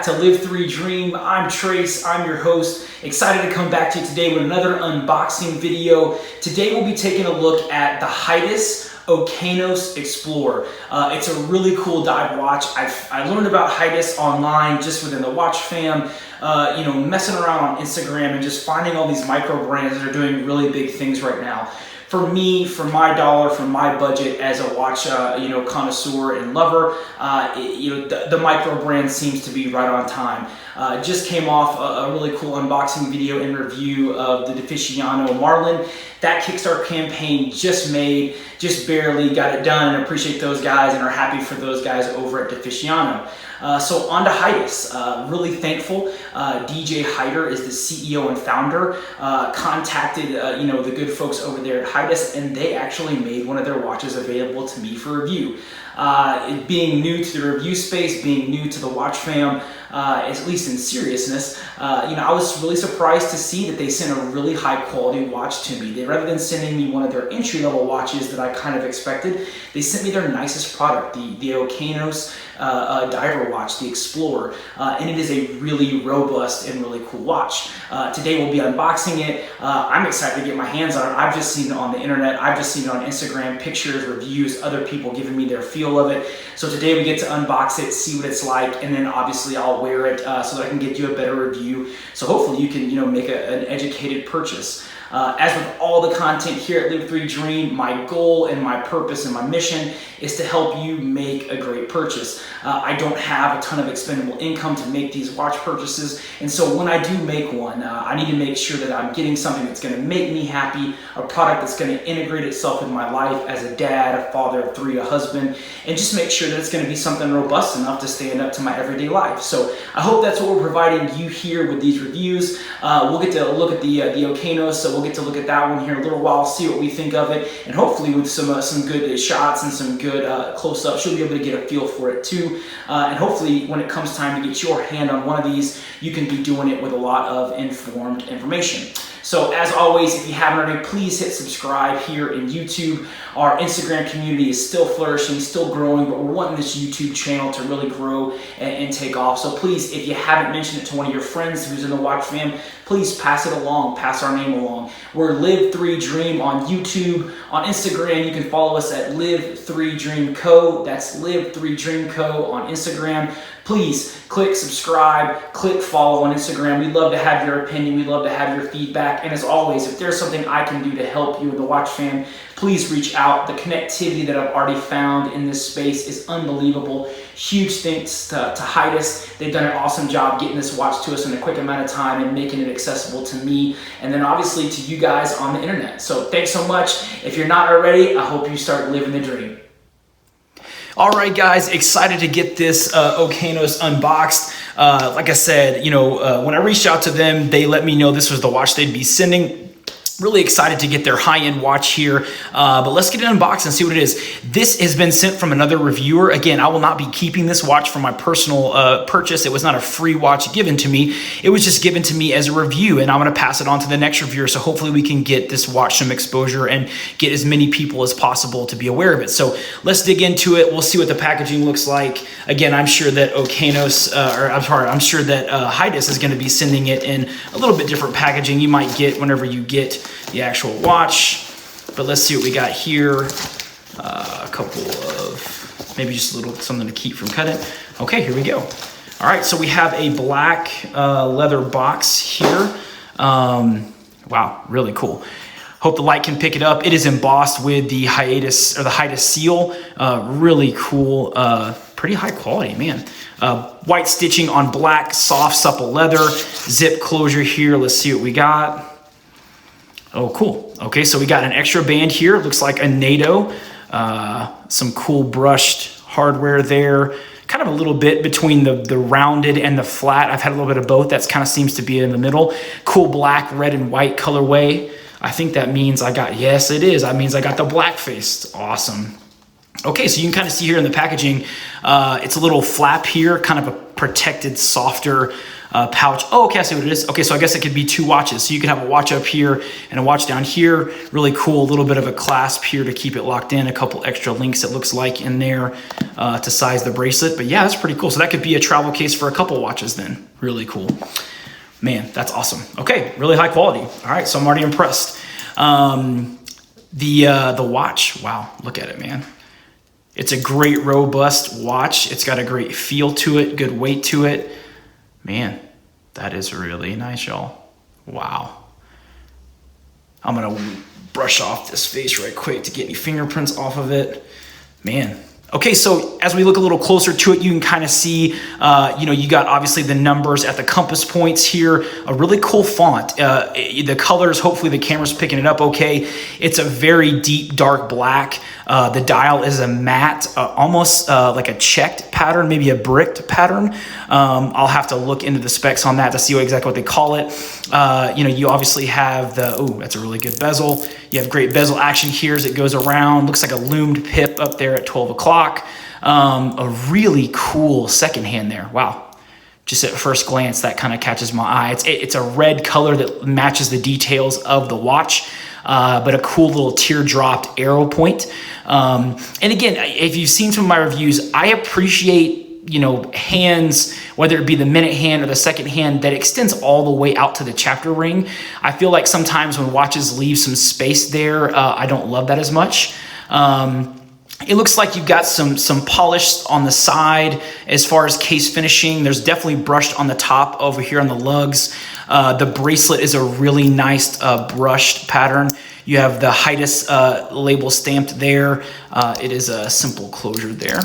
to Live 3 Dream. I'm Trace, I'm your host. Excited to come back to you today with another unboxing video. Today we'll be taking a look at the Heitis Okeanos Explorer. It's a really cool dive watch. I learned about Heitis online, just within the watch fam, messing around on Instagram and just finding all these micro brands that are doing really big things right now. For me, for my dollar, for my budget as a watch, connoisseur and lover, the micro brand seems to be right on time. Just came off a really cool unboxing video and review of the Okeanos Marlin. That Kickstarter campaign just barely got it done, and appreciate those guys and are happy for those guys over at Okeanos. So on to Heitis. Really thankful. DJ Heider is the CEO and founder. Contacted the good folks over there at Heitis, and they actually made one of their watches available to me for review. Being new to the review space, being new to the watch fam, at least in seriousness, I was really surprised to see that they sent a really high quality watch to me. Rather than sending me one of their entry level watches that I kind of expected, they sent me their nicest product, the Okeanos diver watch, the Explorer, and it is a really robust and really cool watch. Today we'll be unboxing it. I'm excited to get my hands on it. I've just seen it on the internet. I've just seen it on Instagram, pictures, reviews, other people giving me their feel of it. So today we get to unbox it, see what it's like, and then obviously I'll wear it so that I can get you a better review. So hopefully you can make an educated purchase. As with all the content here at Live 3 Dream, my goal and my purpose and my mission is to help you make a great purchase. I don't have a ton of expendable income to make these watch purchases, and so when I do make one, I need to make sure that I'm getting something that's going to make me happy, a product that's going to integrate itself in my life as a dad, a father of three, a husband, and just make sure that it's going to be something robust enough to stand up to my everyday life. So I hope that's what we're providing you here with these reviews. We'll get to look at the Okeanos, so we'll get to look at that one here in a little while, see what we think of it, and hopefully with some good shots and some good close-ups, you'll be able to get a feel for it too. And hopefully when it comes time to get your hand on one of these, you can be doing it with a lot of informed information. So as always, if you haven't already, please hit subscribe here in YouTube. Our Instagram community is still flourishing, still growing, but we're wanting this YouTube channel to really grow and take off. So please, if you haven't mentioned it to one of your friends who's in the watch fam, please pass it along, pass our name along. We're Live 3 Dream on YouTube. On Instagram, you can follow us at Live 3 Dream Co. That's Live 3 Dream Co. on Instagram. Please click subscribe, click follow on Instagram. We'd love to have your opinion. We'd love to have your feedback. And as always, if there's something I can do to help you in the watch fam, please reach out. The connectivity that I've already found in this space is unbelievable. Huge thanks to Heitis. They've done an awesome job getting this watch to us in a quick amount of time and making it accessible to me, and then obviously to you guys on the internet. So thanks so much. If you're not already, I hope you start living the dream. All right, guys, excited to get this Okeanos unboxed. Like I said, when I reached out to them, they let me know this was the watch they'd be sending. Really excited to get their high-end watch here, but let's get it unboxed and see what it is. This has been sent from another reviewer. Again, I will not be keeping this watch for my personal purchase. It was not a free watch given to me. It was just given to me as a review, and I'm going to pass it on to the next reviewer, so hopefully we can get this watch some exposure and get as many people as possible to be aware of it. So let's dig into it. We'll see what the packaging looks like. Again, I'm sure that I'm sure that Heitis is going to be sending it in a little bit different packaging you might get whenever you get the actual watch. But let's see what we got here. A couple of, maybe just a little something to keep from cutting. Okay, here we go. All right, so we have a black leather box here. Wow, really cool. Hope the light can pick it up. It is embossed with the Heitis seal. Really cool, pretty high quality, man. White stitching on black, soft, supple leather. Zip closure here. Let's see what we got. Oh, cool. Okay, so we got an extra band here. It looks like a NATO. Some cool brushed hardware there. Kind of a little bit between the rounded and the flat. I've had a little bit of both. That kind of seems to be in the middle. Cool black, red, and white colorway. I think that means yes, it is. That means I got the black face. Awesome. Okay, so you can kind of see here in the packaging, it's a little flap here, kind of protected, softer pouch. Oh, okay, I see what it is. Okay, so I guess it could be 2 watches. So you could have a watch up here and a watch down here. Really cool, a little bit of a clasp here to keep it locked in. A couple extra links, it looks like, in there to size the bracelet. But yeah, that's pretty cool. So that could be a travel case for a couple watches then. Really cool. Man, that's awesome. Okay, really high quality. All right, so I'm already impressed. The watch, wow, look at it, man. It's a great robust watch. It's got a great feel to it, good weight to it. Man, that is really nice, y'all. Wow. I'm gonna brush off this face right quick to get any fingerprints off of it. Man. Okay, so as we look a little closer to it, you can kind of see, you got obviously the numbers at the compass points here, a really cool font. The colors, hopefully the camera's picking it up okay. It's a very deep, dark black. The dial is a matte, almost like a checked pattern, maybe a bricked pattern. I'll have to look into the specs on that to see exactly what they call it. You obviously have that's a really good bezel. You have great bezel action here as it goes around. Looks like a loomed pip up there at 12 o'clock. A really cool second hand there. Wow. Just at first glance, that kind of catches my eye. It's a red color that matches the details of the watch, but a cool little teardropped arrow point. And again, if you've seen some of my reviews, I appreciate hands, whether it be the minute hand or the second hand, that extends all the way out to the chapter ring. I feel like sometimes when watches leave some space there, I don't love that as much. It looks like you've got some polish on the side as far as case finishing. There's definitely brushed on the top over here on the lugs. The bracelet is a really nice brushed pattern. You have the Heitis label stamped there. It is a simple closure there.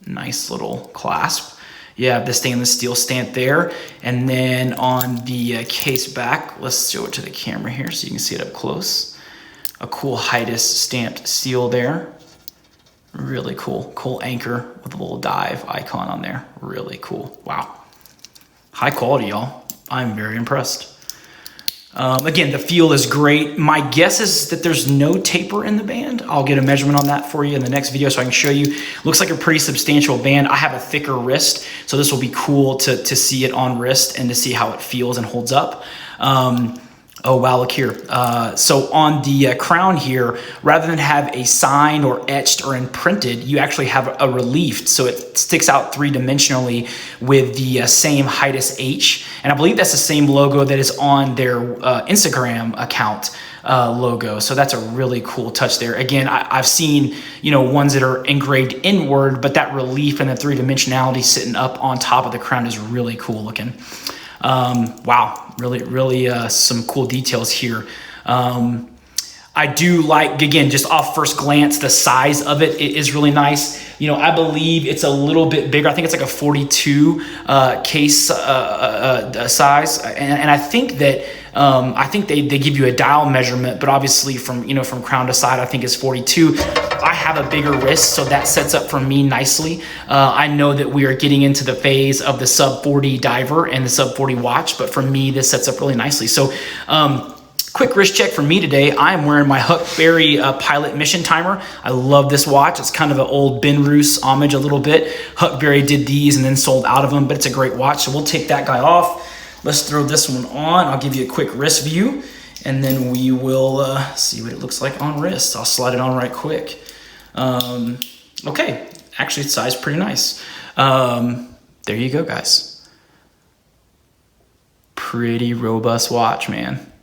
Nice little clasp. You have the stainless steel stamp there. And then on the case back, let's show it to the camera here so you can see it up close. A cool Heitis stamped seal there. Really cool. Cool anchor with a little dive icon on there. Really cool. Wow. High quality, y'all. I'm very impressed. Again, the feel is great. My guess is that there's no taper in the band. I'll get a measurement on that for you in the next video so I can show you. Looks like a pretty substantial band. I have a thicker wrist, so this will be cool to see it on wrist and to see how it feels and holds up. Oh, wow, look here. So on the crown here, rather than have a sign or etched or imprinted, you actually have a relief. So it sticks out 3-dimensionally with the same Heitis H. And I believe that's the same logo that is on their Instagram account logo. So that's a really cool touch there. Again, I've seen, ones that are engraved inward, but that relief and the 3-dimensionality sitting up on top of the crown is really cool looking. Wow, really some cool details here. I do like, again, just off first glance, the size of it is really nice. I believe it's a little bit bigger. I think it's like a 42 case size. And I think that they give you a dial measurement, but obviously from crown to side, I think it's 42. I have a bigger wrist, so that sets up for me nicely. I know that we are getting into the phase of the sub 40 diver and the sub 40 watch, but for me, this sets up really nicely. So, quick wrist check for me today. I am wearing my Huckberry Pilot Mission Timer. I love this watch. It's kind of an old Benrus homage a little bit. Huckberry did these and then sold out of them, but it's a great watch. So we'll take that guy off. Let's throw this one on. I'll give you a quick wrist view, and then we will see what it looks like on wrist. I'll slide it on right quick. Okay, actually it's sized pretty nice. There you go, guys. Pretty robust watch, man.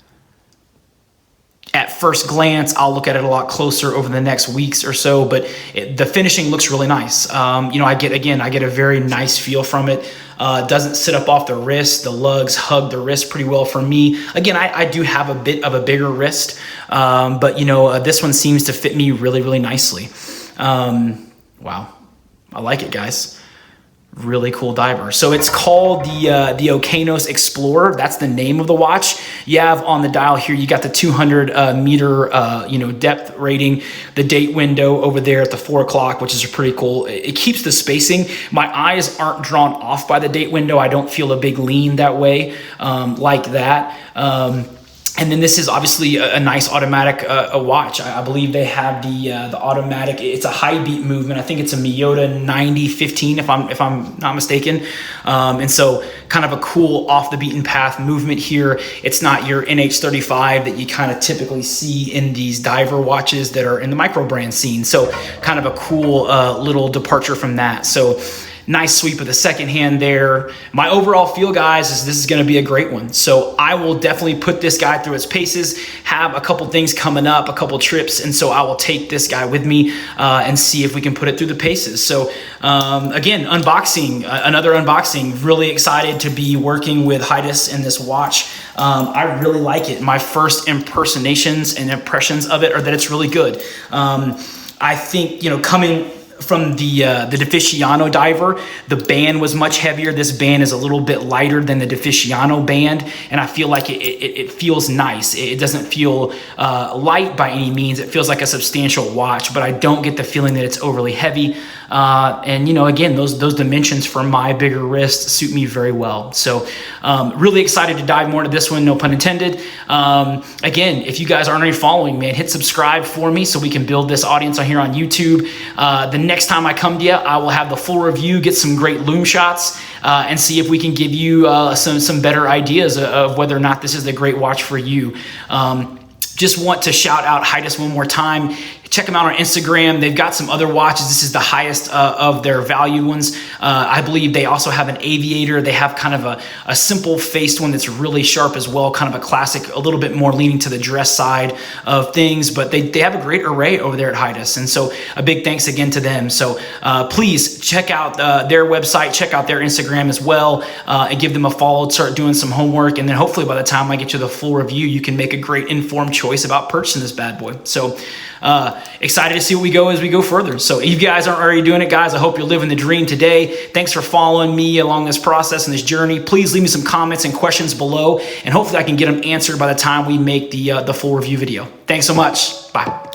At first glance, I'll look at it a lot closer over the next weeks or so, but the finishing looks really nice. I get a very nice feel from it. Doesn't sit up off the wrist. The lugs hug the wrist pretty well for me. Again, I do have a bit of a bigger wrist, but this one seems to fit me really nicely. Wow, I like it, guys. Really cool diver. So it's called the Okeanos Explorer. That's the name of the watch. You have on the dial here, you got the 200 meter depth rating, the date window over there at the 4 o'clock, which is pretty cool. It keeps the spacing. My eyes aren't drawn off by the date window. I don't feel a big lean that way like that. And then this is obviously a nice automatic watch. I believe they have the automatic. It's a high beat movement. I think it's a Miyota 9015 if I'm not mistaken. And so kind of a cool off the beaten path movement here. It's not your NH35 that you kind of typically see in these diver watches that are in the micro brand scene. So kind of a cool little departure from that. So nice sweep of the second hand there. My overall feel, guys, is this is going to be a great one. So I will definitely put this guy through its paces, have a couple things coming up, a couple trips, and so I will take this guy with me and see if we can put it through the paces. So again, unboxing, another unboxing. Really excited to be working with Heitis in this watch. I really like it. My first impersonations and impressions of it are that it's really good. I think, you know, coming from the Deficiano diver, the band was much heavier. This band is a little bit lighter than the Deficiano band, and I feel like it feels nice. It doesn't feel light by any means. It feels like a substantial watch, but I don't get the feeling that it's overly heavy. And you know, again, those dimensions for my bigger wrist suit me very well. So really excited to dive more into this one, no pun intended. Again, if you guys aren't already following, man, hit subscribe for me so we can build this audience on here on YouTube. The next time I come to you, I will have the full review, get some great loom shots, and see if we can give you some better ideas of whether or not this is the great watch for you. Just want to shout out Heitis one more time. Check them out on Instagram. They've got some other watches. This is the highest of their valued ones. I believe they also have an aviator. They have kind of a simple faced one that's really sharp as well, kind of a classic, a little bit more leaning to the dress side of things, but they have a great array over there at Heitis. And so a big thanks again to them. So please check out their website, check out their Instagram as well, and give them a follow, start doing some homework. And then hopefully by the time I get you the full review, you can make a great informed choice about purchasing this bad boy. So excited to see where we go as we go further. So if you guys aren't already doing it, guys, I hope you're living the dream today. Thanks for following me along this process and this journey. Please leave me some comments and questions below, and hopefully I can get them answered by the time we make the full review video. Thanks so much. Bye.